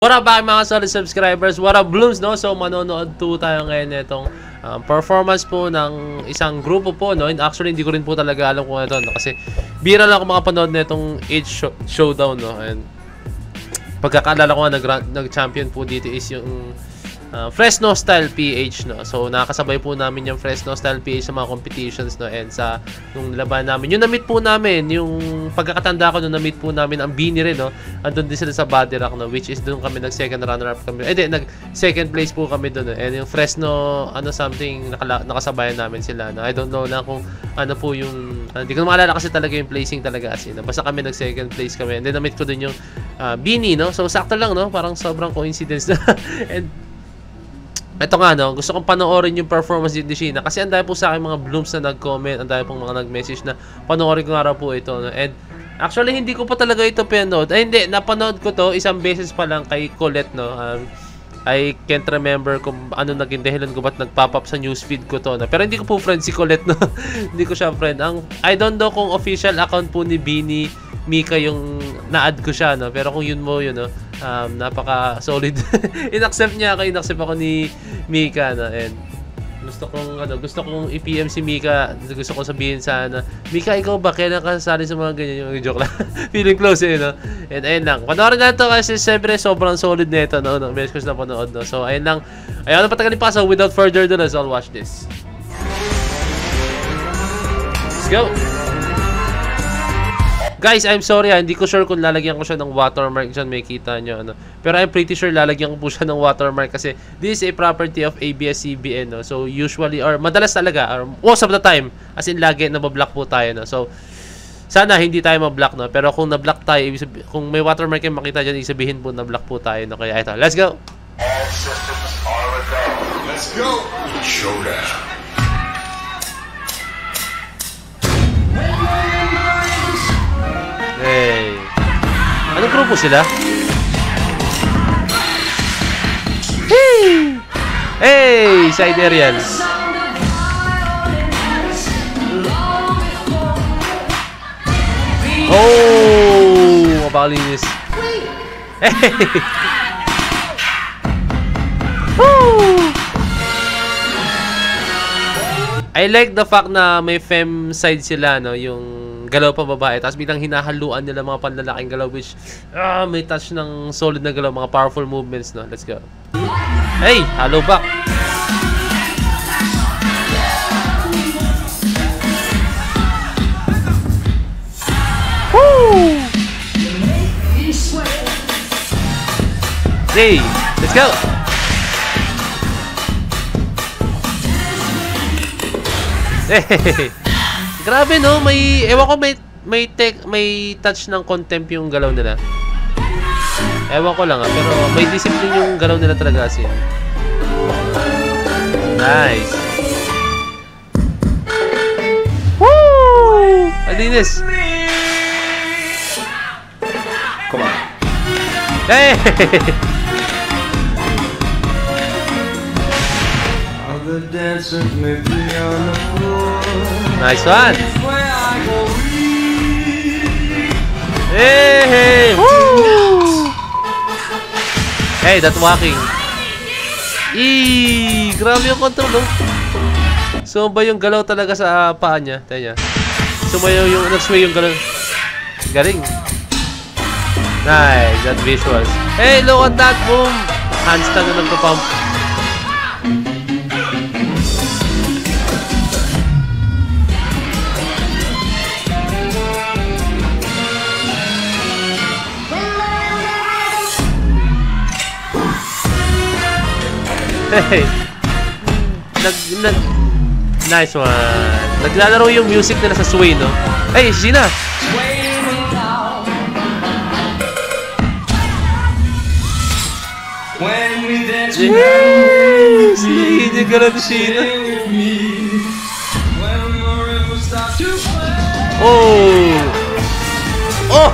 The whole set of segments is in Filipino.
What up mga solid subscribers? What up Blooms, no? So manonood po tayo ngayon itong performance po ng isang grupo po, no? And actually hindi ko rin po talaga alam kung ito, no? Kasi bira lang ako makapanood na itong Age Showdown, no? And pagkakaalala ko nga nag-champion po dito is yung Fresno Style PH, no? So nakakasabay po namin yung Fresno Style PH sa mga competitions, no? And sa nung laban namin, yung na-meet po namin, yung pagkakatanda ko nung na-meet po namin ang Bini rin, no? Andun din sila sa Body Rock, no? Which is doon kami nag-second runner-up kami. Nag-second place po kami doon, no? And yung Fresno something nakasabayan namin sila, no? I don't know na kung ano po yung hindi ko maalala kasi talaga yung placing talaga as in. Basta kami nag-second place kami. And then na-meet ko din yung Bini, no? So sakto lang, no? Parang sobrang coincidence na. And ito nga, no, gusto kong panoorin yung performance ni Sheena kasi ang dami po sa akin mga Blooms na nag-comment, ang dami pong mga nag-message na panoorin ko nga raw po ito, no? And actually hindi ko pa talaga ito pinanood. Ay hindi, napanood ko to isang beses pa lang kay Colette, no. I can't remember kung ano naging dahilan ko ba't nagpop up sa newsfeed ko to, no? Pero hindi ko po friend si Colette, no. Hindi ko siya friend. I don't know kung official account po ni Bini Mika yung na-add ko siya, no. Pero kung yun mo yun, no, napaka solid. Inaccept ako ni Mika, no. And gusto kong i-PM si Mika. Gusto kong sabihin sana, Mika, ikaw ba kailan ka sasali sa mga ganyan? Yung joke lang. Feeling close, eh, no. And ayun lang, panoorin na ito kasi siyempre sobrang solid na ito, no. Beses ko na panood, no. So ayun lang, ayaw na patagalin pa. So without further ado, let's all watch this. Let's go. Guys, I'm sorry, hindi ko sure kung lalagyan ko siya ng watermark dyan, may kita nyo, ano. Pero I'm pretty sure lalagyan ko po siya ng watermark kasi this is a property of ABS-CBN, no. So usually, or madalas talaga, or most of the time, as in lagi nabablock po tayo, no. So sana hindi tayo mablock, no. Pero kung nablock tayo, kung may watermark yung makita dyan, ibig sabihin po nablock po tayo, no. Kaya ito, let's go! All systems are a go. Let's go! Showdown. Hey. Anong grupo sila? Hey! Hey! Siderians. Oh! Mapakalinis. Hey! Woo! I like the fact na may fem side sila, no? Yung galaw pa babae, tapos biglang hinahaluan nila mga panlalaking galaw, which may touch ng solid na galaw, mga powerful movements, no? Let's go. Hey! Halo back! Woo! Hey! Let's go! Hey! Grabe, no, ewan ko may touch ng contempt yung galaw nila. Ewan ko lang, pero may discipline yung galaw nila talaga kasi. Nice. Woo! Alinis. Come on. Hey! Other dancers may be on the floor. Nice one! Hey! Hey! Woo! Hey, that walking! Eee! Grabe yung control, no? Sumba yung galaw talaga sa paa niya. Tayo niya. Sumayaw yung, nag-sway yung galaw. Galing! Nice! That visuals. Hey! Look at that! Boom! Handstand na nagpa-pump. Hey! Nice one! Naglalaro yung music nila sa sway, no? Hey, Sheena! Yes! Nahihinig ka lang, Sheena! Oh! Oh!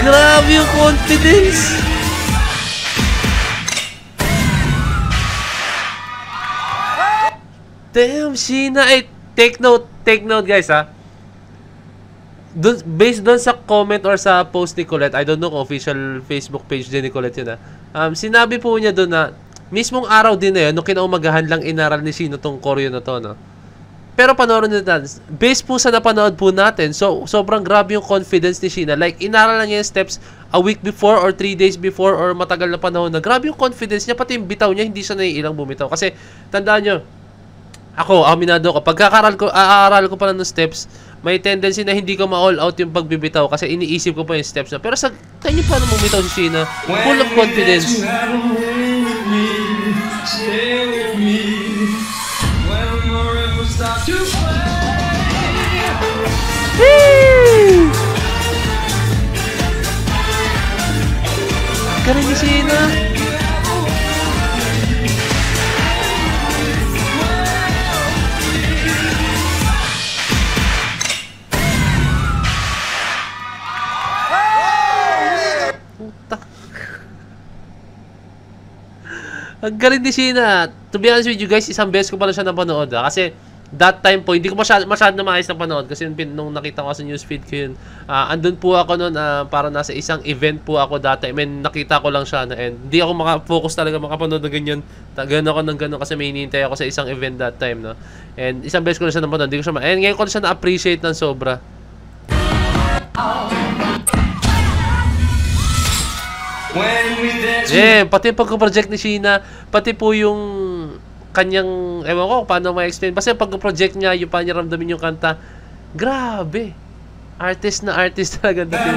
Grabe yung confidence! Damn, Sheena. Take note guys ha. Based doon sa comment or sa post ni Colette, I don't know kung official Facebook page din ni Colette yun ha. Sinabi po niya doon na mismong araw din na yun, nung kinaumagahan lang inaral ni Sheena tong choreo na to, no? Pero panoorin natin, based po sa napanood po natin, so sobrang grabe yung confidence ni Sheena. Like, inaral lang niya yung steps a week before or 3 days before or matagal na panahon na. Grabe yung confidence niya, pati yung bitaw niya, hindi siya naiilang bumitaw. Kasi, tandaan nyo, ako, aminado ko, aaral ko pa lang ng steps, may tendency na hindi ko ma-all out yung pagbibitaw kasi iniisip ko pa yung steps na. Pero sa kanya paano bumitaw si Sheena, full of confidence. Galing ni Sheena. Ang galing ni Sheena. To be honest with you guys, isang beses ko pala siya napanood kasi that time po, hindi ko masyado na maayos na panood kasi nung nakita ko sa newsfeed ko yun, andun po ako noon, para nasa isang event po ako dati. I mean, nakita ko lang siya na and hindi ako makafocus talaga makapanood na ganyan. Gano'n ako ng gano'n kasi may hinihintay ako sa isang event that time, no? And isang beses ko na siya napanood, hindi ko siya and ngayon ko na siya na-appreciate ng sobra. Yeah, pati yung pagko-project ni Sheena, pati po yung kanyang, ewan ko paano ma-explain. Kasi pagko-project niya, yung paano niya ramdamin yung kanta, grabe. Artist na artist talaga dati.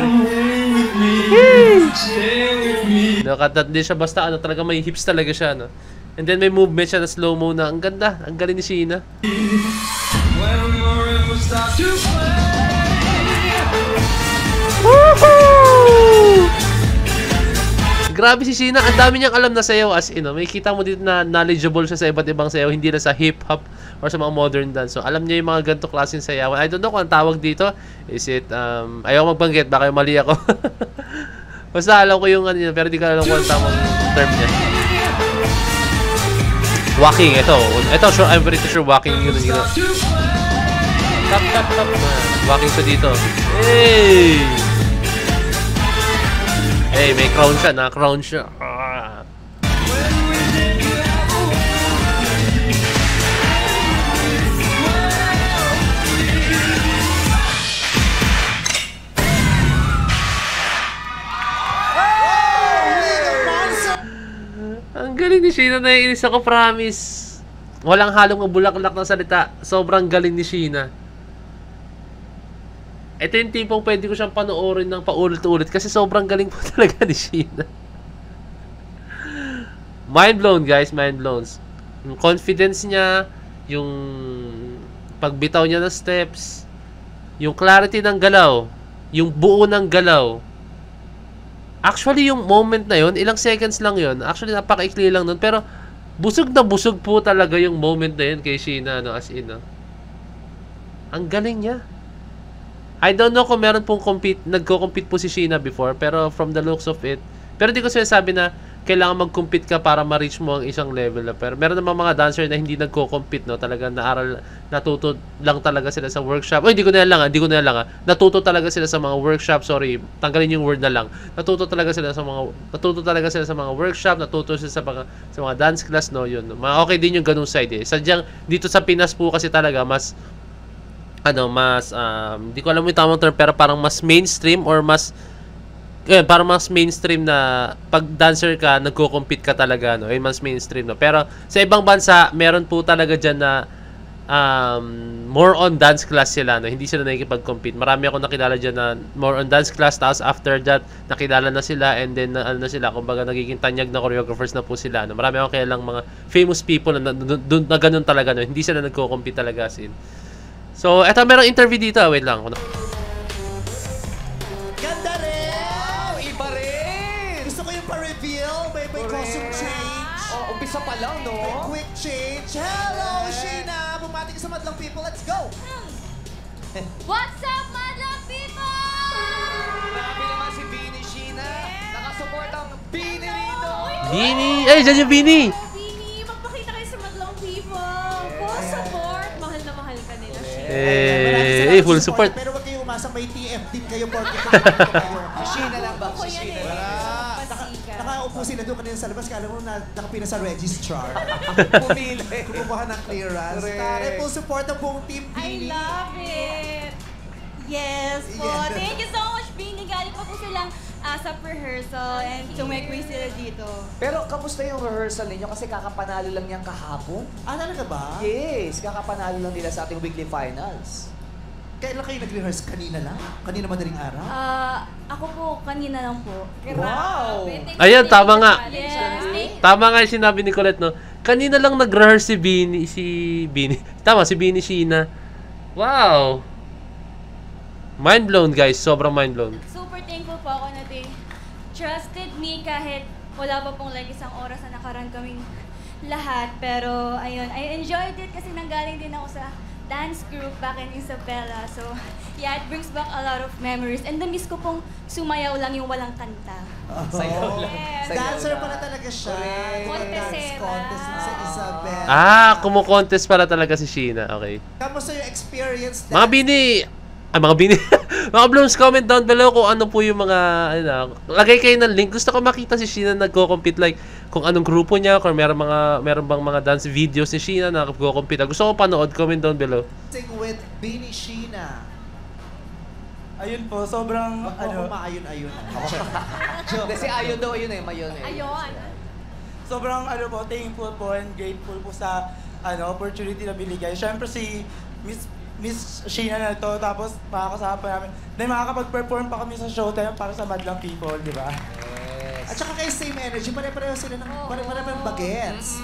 Nakata, hindi siya basta, talaga may hips talaga siya, no? And then may movement siya na slow-mo na, ang ganda, ang galing ni Sheena. Woohoo! Grabe si Sheena, ang dami niyang alam na sayaw as in, may kita mo dito na knowledgeable siya sa iba't ibang sayaw, hindi na sa hip-hop or sa mga modern dance. So, alam niya yung mga ganito klaseng sayawan. I don't know kung ang tawag dito. Is it, ayaw magbanggit, baka yung mali ako. Basta alam ko yung ano, pero di ko alam kung ang tamang term niya. Walking, ito, sure, I'm pretty sure walking yun. Tap. Walking siya dito. Hey! Hey, may crown siya, na-crown siya. Ang galing ni Sheena, naiinis ako, promise. Walang halong bulaklak na salita. Sobrang galing ni Sheena. Ito yung tipong pwede ko siyang panoorin ng paulit-ulit kasi sobrang galing po talaga ni Sheena. Mind blown, guys, mind blown. Yung confidence niya, yung pagbitaw niya ng steps, yung clarity ng galaw, yung buo ng galaw. Actually, yung moment na yun, ilang seconds lang yun. Actually, napaka-ikli lang nun. Pero, busog na busog po talaga yung moment na yun kay Sheena, no, as in, no. Ang galing niya. I don't know kung meron pong nagko-compete po si Sheena before, pero from the looks of it, pero di ko sinasabi na kailangan mag-compete ka para ma-reach mo ang isang level. Pero meron naman mga dancer na hindi nagko-compete, no? Talagang natuto lang talaga sila sa workshop. Hindi ko na lang. Natuto talaga sila sa mga workshop. Sorry, tanggalin yung word na lang. Natuto talaga sila sa mga workshop, natuto sila sa mga dance class, no? Yun. Okay din yung ganung side, eh. Sadyang dito sa Pinas po kasi talaga mas di ko alam yung tamang term, pero parang mas mainstream or parang mas mainstream na pag dancer ka, nagko-compete ka talaga, no? Mas mainstream, no? Pero sa ibang bansa, meron po talaga dyan na more on dance class sila, no? Hindi sila nakikipag-compete. Marami akong nakilala dyan na more on dance class, tapos after that, nakilala na sila, and then na sila, kumbaga nagiging tanyag na choreographers na po sila, no? Marami akong kilalang mga famous people na ganun talaga, no? Hindi sila nagko-compete talaga, sin. So, eto, merong interview dito. Wait lang. Ganda rin! Iba rin! Gusto ko yung pa-reveal. May costume change. Oh, umpisa pa lang, no? May quick change. Hello, Sheena! Bumati ka sa Madlang People. Let's go! What's up, Madlang People? Grabe naman si Beanie, Sheena. Nakasupport ang Beanie rito. Beanie! Ay, dyan yung Beanie! Beanie, magpakita kayo sa Madlang People. Boss, Full support. Pero wag kayong umasang may TF din kayo porque kayo. Sheena lang ba? Ako yan Sheena eh. lang. Pasika. Nakaupo sila doon kanina sa labas. Kala mo nakapina sa registrar. Pumili. Kumukuha ng clearance. Correct. Tare, full support ang buong team I Bini. love it! Yes po. Yes. Thank you so much, Bini. Galing pa po silang sa rehearsal and tumekwi sila dito. Pero kamusta yung rehearsal ninyo? Kasi kakapanalo lang niyang kahapon. Ah, talaga ba? Yes, kakapanalo lang nila sa ating weekly finals. Kailan kayo nag-rehearse? Kanina lang? Kanina madaling araw? Ako po, kanina lang po. Wow! Ayan, tama nga. Yes. Tama nga yung sinabi ni Colette, no? Kanina lang nag-rehearse si Bini. Tama, si Bini Sheena. Wow! Mind blown, guys. Sobrang mind blown. Super thankful po ako na they trusted me kahit wala pa pong like isang oras na nakaraan kaming lahat. Pero ayun, I enjoyed it kasi nanggaling din ako sa dance group back in Isabela. So yeah, it brings back a lot of memories. And na-miss ko pong sumayaw lang yung walang kanta. Sayaw lang. Yes. Sayaw Dancer lang. pala talaga siya. Correct. Dance contest sa Isabel. Kumu-contest pala talaga si Sheena. Okay. Kamusta yung experience? Mga Bini, mga Blooms, comment down below kung ano po yung mga, lagay kayo ng link. Gusto ko makita si Sheena nagko-compete, like, kung anong grupo niya, kung meron bang mga dance videos ni Sheena na nagko-compete. Gusto ko panood, comment down below. Sing with Bini Sheena. Ayun po, sobrang Maayon-ayon. Kasi ayun daw, ayun eh, mayon eh. Ayun. sobrang po, thankful po and grateful po sa opportunity na binigay. Siyempre si Miss Sheena na to, tapos makakasama pa namin. Then makakapag-perform pa kami sa Showtime para sa Madlang People, di ba? Yes. At saka kayo same energy, pare-pareho sila ng pare-pareho ng bagets.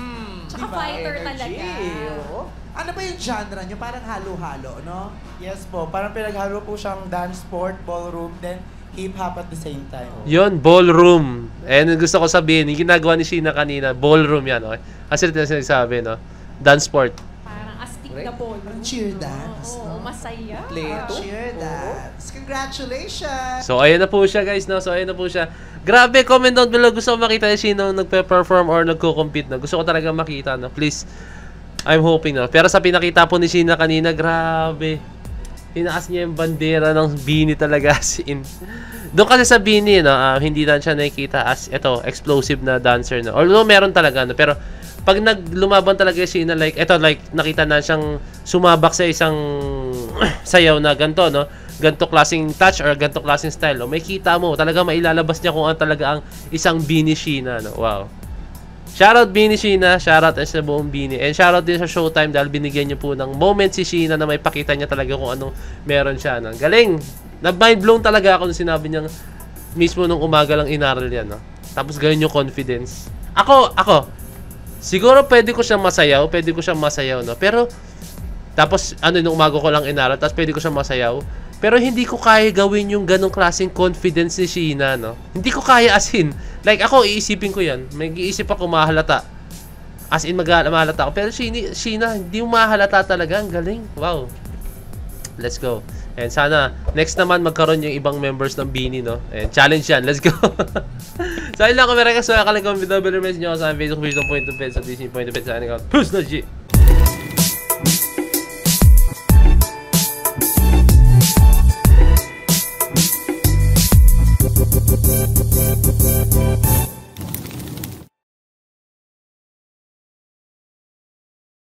Tsaka Diba? fighter Energy, talaga. oo. Ano ba yung genre nyo? Parang halo-halo, no? Yes po, parang pinaghalo po siyang dance sport, ballroom, then hip-hop at the same time. Yon, ballroom. And gusto ko sabihin, yung ginagawa ni Sheena kanina, ballroom yan, okay? Kasi ito yung sinasabi, no? Dance sport. Parang astig Correct. na ball. Parang cheer dance, Oo, no? masaya. Pleto. Cheer dance. Congratulations! So, ayan na po siya, guys, no? So, ayan na po siya. Grabe, comment down below. Gusto ko makita si Sheena nagpe-perform or nagko-compete, no? Gusto ko talaga makita, no? Please, I'm hoping, no? Pero sa pinakita po ni Sheena kanina, grabe. Tinaas niya yung bandera ng Bini talaga, as in. Doon kasi sa Bini, no, hindi na siya nakikita as, explosive na dancer, no? Although, meron talaga, no? Pero, pag naglumaban talaga si Sheena, like, nakita na siyang sumabak sa isang sayaw na ganito, no? Ganto klaseng touch or ganto klaseng style, may kita mo, talaga mailalabas niya kung ano talaga ang isang Bini Sheena, no? Wow. Shoutout Bini Sheena, shoutout sa buong Bini, and shoutout din sa Showtime dahil binigyan niyo po ng moment si Sheena na may pakita niya talaga kung anong meron siya, no? Galing! Na-mind blown talaga ako nung sinabi niyang mismo nung umaga lang inaral yan, no? Tapos ganyan yung confidence. Ako, siguro pwede ko siyang masayaw, no? Pero, tapos, nung umaga ko lang inaral, tapos pwede ko siyang masayaw. Pero hindi ko kaya gawin yung ganong klaseng confidence ni Sheena, no? Hindi ko kaya as in. Like, ako, iisipin ko yan. May iisip ako, mahalata. As in, mahalata ako. Pero Sheena, hindi mo mahalata talaga. Ang galing. Wow. Let's go. And sana, next naman, magkaroon yung ibang members ng Bini, no? And challenge yan. Let's go. So, ayun lang. Kung meron ka sa kakalang comment, double remains nyo sa Facebook page ng Point of Pets sa Disney Point of Pets. Signing out. Peace na, G!